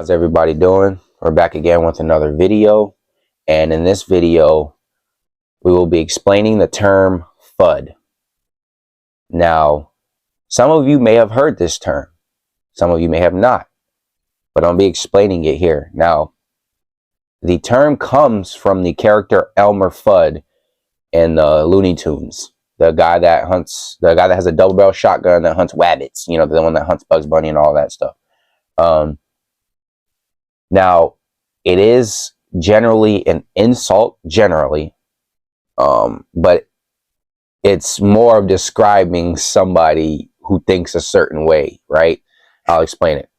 How's everybody doing? We're back again with another video, and in this video we will be explaining the term FUD. Now, some of you may have heard this term, some of you may have not, but I'll be explaining it here. Now, the term comes from the character Elmer Fudd in the Looney Tunes, the guy that has a double-barrel shotgun that hunts rabbits, you know, the one that hunts Bugs Bunny and all that stuff. Now, it is generally an insult, but it's more of describing somebody who thinks a certain way, right? I'll explain it.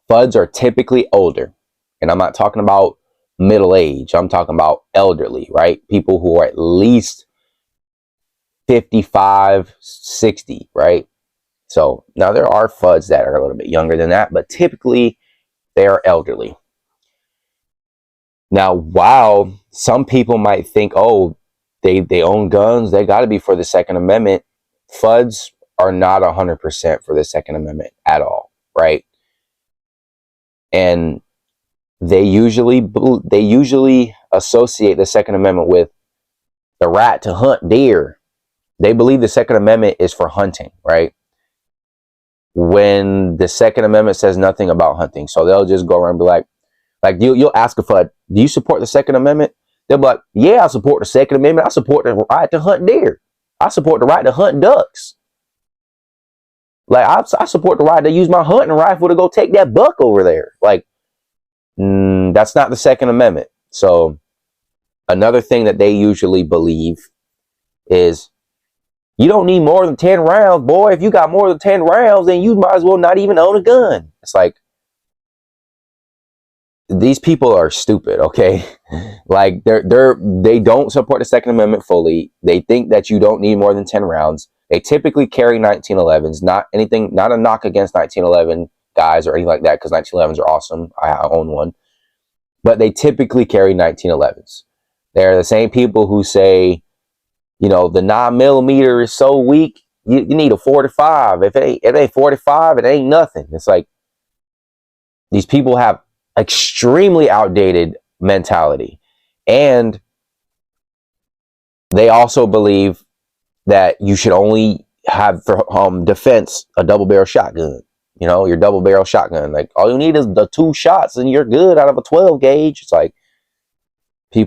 FUDs are typically older, and I'm not talking about middle age. I'm talking about elderly, right? People who are at least 55, 60, right? So now there are FUDs that are a little bit younger than that, but typically they are elderly. Now, while some people might think, oh, they own guns, they got to be for the Second Amendment, FUDs are not 100% for the Second Amendment at all, right? And they usually associate the Second Amendment with the right to hunt deer. They believe the Second Amendment is for hunting, right? When the Second Amendment says nothing about hunting. So they'll just go around and be like you'll ask a FUD, do you support the Second Amendment? They'll be like, yeah, I support the Second Amendment. I support the right to hunt deer. I support the right to hunt ducks. Like, I support the right to use my hunting rifle to go take that buck over there. Like, that's not the Second Amendment. So another thing that they usually believe is, you don't need more than 10 rounds, boy. If you got more than 10 rounds, then you might as well not even own a gun. It's like, these people are stupid, okay? Like, they don't support the Second Amendment fully. They think that you don't need more than 10 rounds. They typically carry 1911s. Not a knock against 1911 guys or anything like that, because 1911s are awesome. I own one. But they typically carry 1911s. They're the same people who say, you know, the 9mm is so weak, you need a 45. If it ain't 45, it ain't nothing. It's like, these people have extremely outdated mentality. And they also believe that you should only have for defense a double-barrel shotgun. You know, your double-barrel shotgun. Like, all you need is the 2 shots and you're good out of a 12 gauge. It's like, these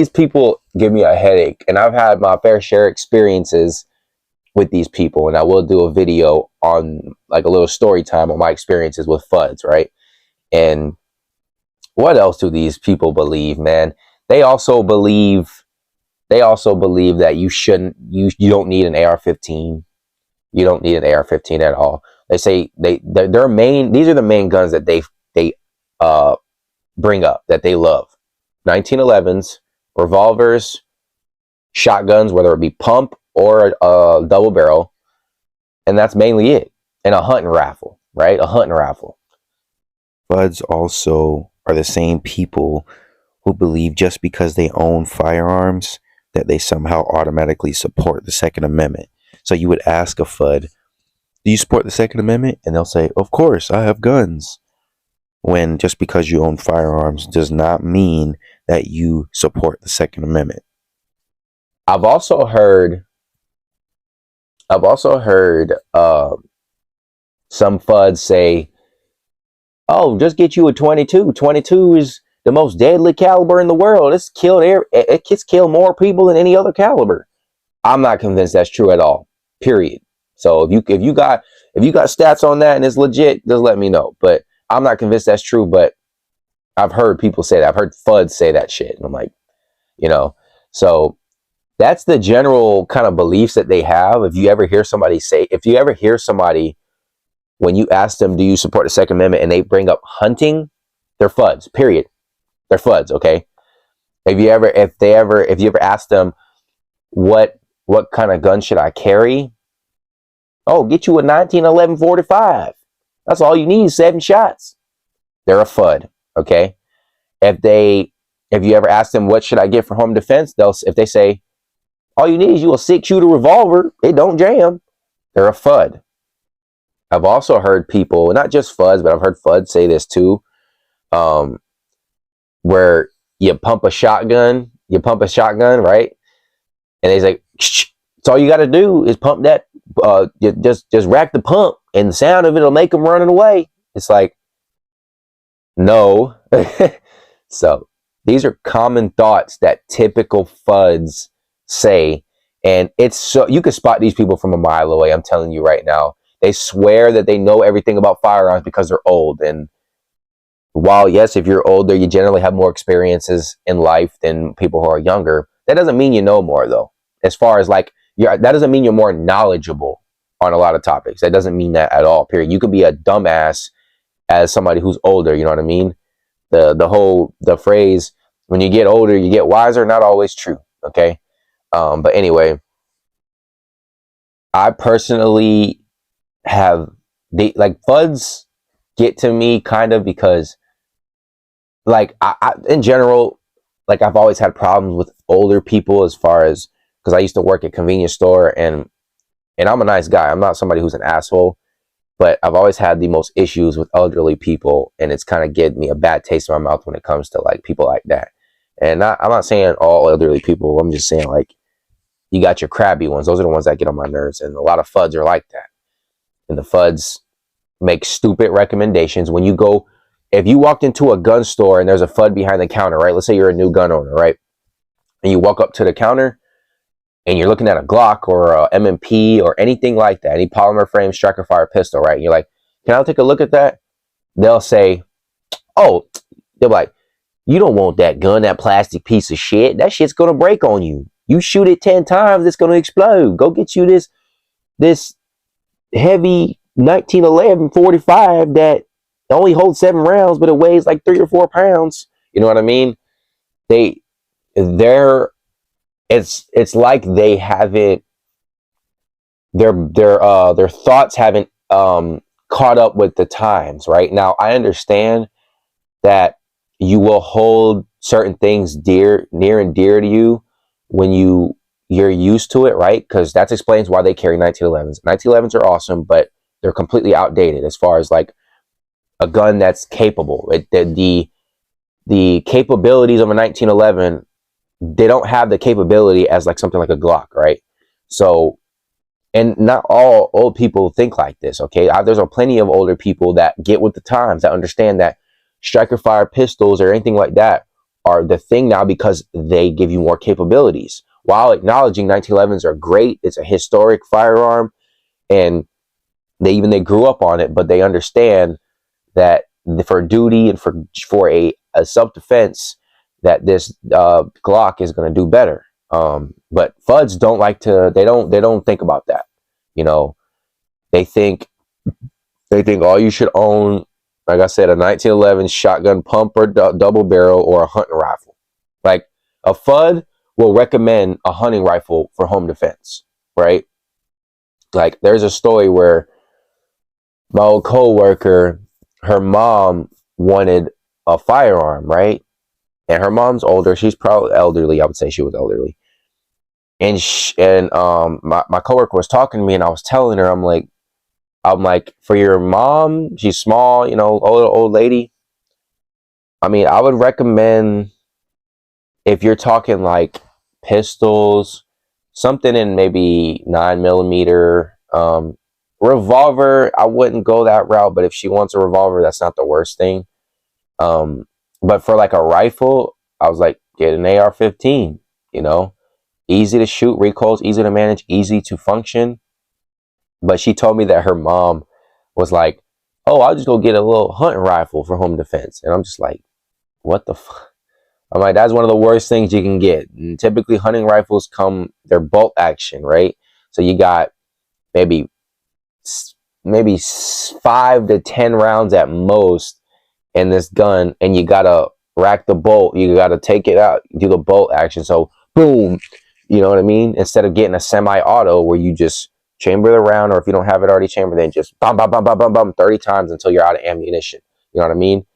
people give me a headache, and I've had my fair share of experiences with these people, and I will do a video on, like, a little story time on my experiences with FUDs, right? And what else do these people believe, man? They also believe that you don't need an AR-15. You don't need an AR-15 at all. They say these are the main guns that they bring up, that they love. 1911s, revolvers, shotguns, whether it be pump or a double barrel, and that's mainly it. And a hunting rifle, right? A hunting rifle. FUDs also are the same people who believe just because they own firearms that they somehow automatically support the Second Amendment. So you would ask a FUD, do you support the Second Amendment? And they'll say, of course, I have guns. When just because you own firearms does not mean that you support the Second Amendment. I've also heard some FUDs say, oh, just get you a 22. 22 is the most deadly caliber in the world. It's killed more people than any other caliber. I'm not convinced that's true at all. Period. So if you got stats on that and it's legit, just let me know. But I'm not convinced that's true, but I've heard people say that. I've heard FUDs say that shit. And I'm like, you know, so that's the general kind of beliefs that they have. If you ever hear somebody, when you ask them, do you support the Second Amendment, and they bring up hunting, they're FUDs, period. They're FUDs, okay? If you ever ask them, what kind of gun should I carry? Oh, get you a 1911 45. That's all you need, 7 shots. They're a FUD, okay? If you ever ask them, what should I get for home defense? If they say, all you need is you a 6-shooter revolver, it don't jam, they're a FUD. I've also heard people, not just Fudds, but I've heard Fudd say this too, um, where you pump a shotgun, right? And he's like, shh, so all you got to do is pump that, just rack the pump, and the sound of it'll make them running away. It's like, no. So these are common thoughts that typical Fudds say, and it's so you can spot these people from a mile away. I'm telling you right now. They swear that they know everything about firearms because they're old. And while yes, if you're older, you generally have more experiences in life than people who are younger. That doesn't mean you know more, though. As far as like, that doesn't mean you're more knowledgeable on a lot of topics. That doesn't mean that at all. Period. You could be a dumbass as somebody who's older. You know what I mean? The phrase, when you get older, you get wiser, not always true. Okay. But anyway, I personally have like Fudds get to me kind of because like I in general, like I've always had problems with older people as far as, because I used to work at a convenience store, and I'm a nice guy. I'm not somebody who's an asshole, but I've always had the most issues with elderly people, and it's kind of given me a bad taste in my mouth when it comes to like people like that. And I'm not saying all elderly people. I'm just saying like you got your crabby ones. Those are the ones that get on my nerves, and a lot of Fudds are like that. And the Fudds make stupid recommendations. When you go, if you walked into a gun store and there's a Fudd behind the counter, right? Let's say you're a new gun owner, right? And you walk up to the counter and you're looking at a Glock or a M&P or anything like that, any polymer frame striker fire pistol, right? And you're like, can I take a look at that? They'll say, oh, they'll be like, you don't want that gun, that plastic piece of shit. That shit's going to break on you. You shoot it 10 times, it's going to explode. Go get you this heavy 1911 45 that only holds 7 rounds, but it weighs like 3 or 4 pounds. You know what I mean? It's like they haven't, their thoughts haven't caught up with the times. Right now, I understand that you will hold certain things near and dear to you when you're used to it, right? Because that explains why they carry 1911s. 1911s are awesome, but they're completely outdated as far as like a gun that's capable. The capabilities of a 1911, they don't have the capability as like something like a Glock, right? So, and not all old people think like this, okay? There's plenty of older people that get with the times, that understand that striker fire pistols or anything like that are the thing now because they give you more capabilities. While acknowledging 1911s are great, it's a historic firearm, and they grew up on it, but they understand that for duty and for a self-defense, that this Glock is going to do better. But Fudds don't like to. They don't think about that. You know, they think all you should own, like I said, a 1911 shotgun pump or double barrel or a hunting rifle. Like a Fudd will recommend a hunting rifle for home defense, right? Like there's a story where my old coworker, her mom wanted a firearm, right? And her mom's older. She's probably elderly. I would say she was elderly. And my coworker was talking to me, and I was telling her, I'm like, for your mom, she's small, you know, old lady. I mean, I would recommend, if you're talking like pistols, something in maybe 9mm. Revolver, I wouldn't go that route, but if she wants a revolver, that's not the worst thing. But for like a rifle, I was like, get an AR-15, you know, easy to shoot, recoil's easy to manage, easy to function. But she told me that her mom was like, oh, I'll just go get a little hunting rifle for home defense. And I'm just like, what the fuck? I'm like, that's one of the worst things you can get. And typically hunting rifles they're bolt action, right? So you got maybe 5 to 10 rounds at most in this gun, and you gotta rack the bolt. You gotta take it out, do the bolt action. So boom, you know what I mean? Instead of getting a semi-auto where you just chamber the round, or if you don't have it already chambered, then just bum bum bum bum bum bum 30 times until you're out of ammunition. You know what I mean?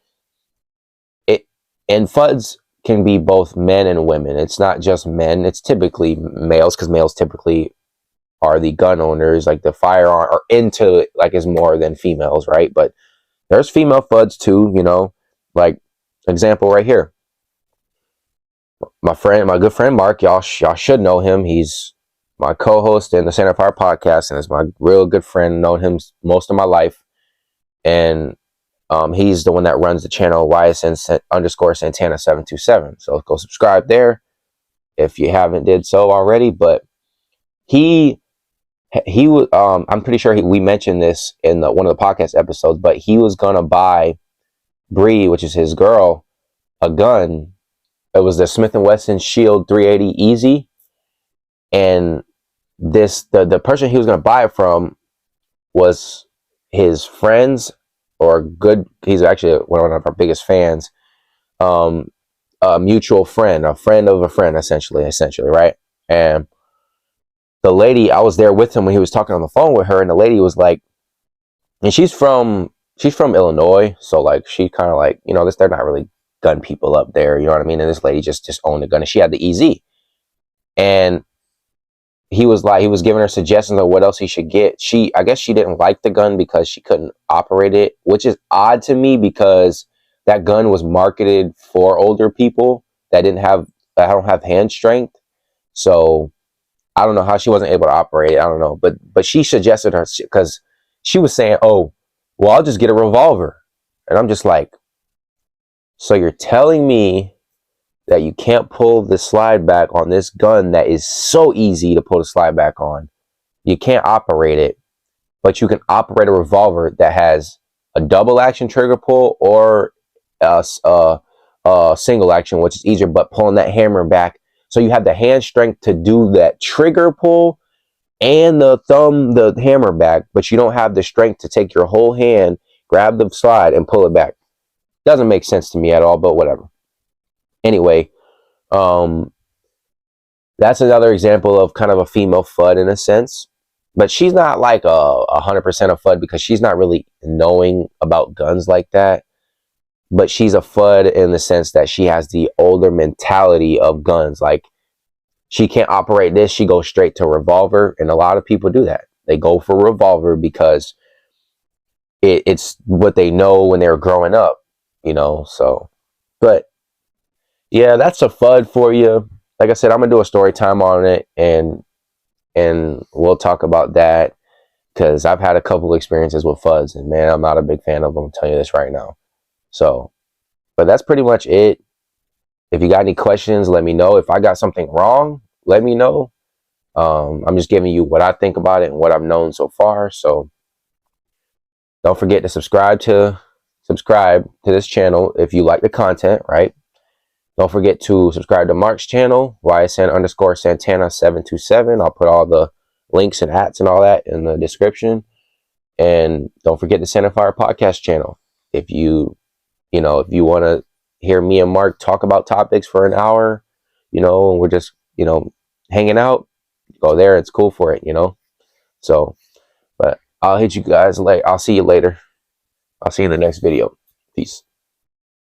And Fudds can be both men and women. It's not just men. It's typically males, because males typically are the gun owners, like the firearm, or into it, like is more than females, right? But there's female fudds too, you know, like example right here. My good friend Mark, y'all should know him. He's my co-host in the Center Fire podcast, and is my real good friend. Known him most of my life, and he's the one that runs the channel YSN_Santana 727. So go subscribe there if you haven't did so already. But he was I'm pretty sure we mentioned this in one of the podcast episodes, but he was gonna buy Bree, which is his girl, a gun. It was the Smith & Wesson Shield 380 Easy, and the person he was going to buy it from was his friends, or he's actually one of our biggest fans, a mutual friend, a friend of a friend, essentially, right? And the lady, I was there with him when he was talking on the phone with her, and the lady was like, and she's from Illinois, so like she kind of like, you know, they're not really gun people up there, you know what I mean? And this lady just owned a gun, and she had the EZ, and he was giving her suggestions of what else he should get. I guess she didn't like the gun because she couldn't operate it, which is odd to me because that gun was marketed for older people that don't have hand strength. So I don't know how she wasn't able to operate it. I don't know, but she suggested her, because she was saying, "Oh, well, I'll just get a revolver," and I'm just like, so you're telling me that you can't pull the slide back on this gun that is so easy to pull the slide back on? You can't operate it, but you can operate a revolver that has a double action trigger pull or a single action, which is easier, but pulling that hammer back. So you have the hand strength to do that trigger pull and the hammer back, but you don't have the strength to take your whole hand, grab the slide, and pull it back. Doesn't make sense to me at all, but whatever. Anyway, that's another example of kind of a female FUD in a sense, but she's not like 100% a FUD because she's not really knowing about guns like that. But she's a FUD in the sense that she has the older mentality of guns. Like, she can't operate this, she goes straight to revolver, and a lot of people do that. They go for revolver because it's what they know when they were growing up, you know. So, but yeah, that's a FUD for you. Like I said, I'm gonna do a story time on it, and we'll talk about that, because I've had a couple experiences with FUDs, and man, I'm not a big fan of them. I'm telling you this right now. So, but that's pretty much it. If you got any questions, let me know. If I got something wrong, let me know. I'm just giving you what I think about it and what I've known so far. So don't forget to subscribe to this channel if you like the content, right? Don't forget to subscribe to Mark's channel, YSN_Santana 727. I'll put all the links and hats and all that in the description. And don't forget the Center Fire podcast channel. If you want to hear me and Mark talk about topics for an hour, you know, and we're just, you know, hanging out, go there. It's cool for it, you know. So, but I'll hit you guys later. I'll see you later. I'll see you in the next video. Peace.